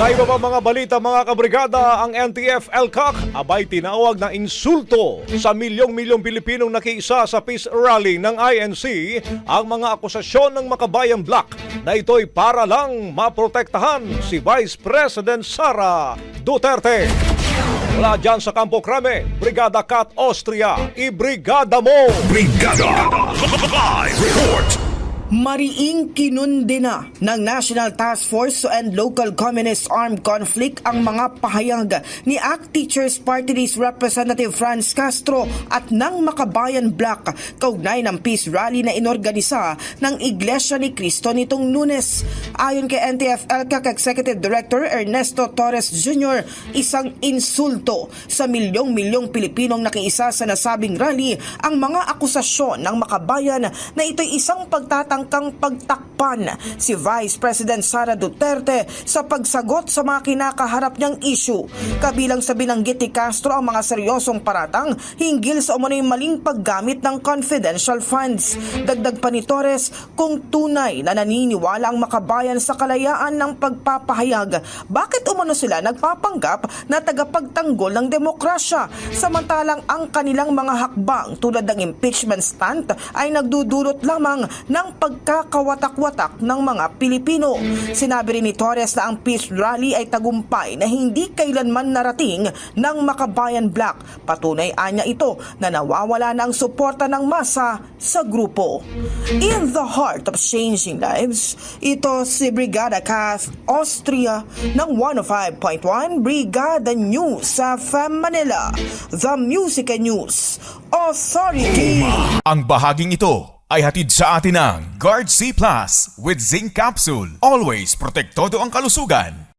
Sa iba pa mga balita mga kabrigada, ang NTF-ELCAC abay tinawag na insulto sa milyong-milyong Pilipinong nakiisa sa peace rally ng INC ang mga akusasyon ng Makabayan Black na ito'y para lang maprotektahan si Vice President Sara Duterte. Mula dyan sa Campo Crame, Brigada Kat Austria, ibrigada mo! Brigada Live Report. Mariing kinundina ng National Task Force to End Local Communist Armed Conflict ang mga pahayag ni ACT Teachers Party List Representative Franz Castro at ng Makabayan Black kaugnay ng peace rally na inorganisa ng Iglesia ni Cristo nitong Lunes. Ayon kay NTF-ELCAC Executive Director Ernesto Torres Jr., isang insulto sa milyong-milyong Pilipinong nakiisa sa nasabing rally ang mga akusasyon ng Makabayan na ito'y isang pagtatangkang pagtakpan si Vice President Sara Duterte sa pagsagot sa mga kinakaharap niyang issue. Kabilang sa binanggit ni Castro ang mga seryosong paratang hinggil sa umano'y maling paggamit ng confidential funds. Dagdag pa ni Torres, kung tunay na naniniwala ang Makabayan sa kalayaan ng pagpapahayag, bakit umano sila nagpapanggap na tagapagtanggol ng demokrasya samantalang ang kanilang mga hakbang tulad ng impeachment stunt ay nagdudulot lamang ng pagkakawatak-watak ng mga Pilipino. Sinabi rin ni Torres na ang peace rally ay tagumpay na hindi kailanman narating ng Makabayan Black. Patunay anya ito na nawawala na ang suporta ng masa sa grupo. In the heart of changing lives, ito si Brigada Kat Austria ng 105.1 Brigada News sa Manila, The Music and News Authority. Ang bahaging ito ay hatid sa atin ng Guard C Plus with Zinc Capsule. Always protektado ang kalusugan.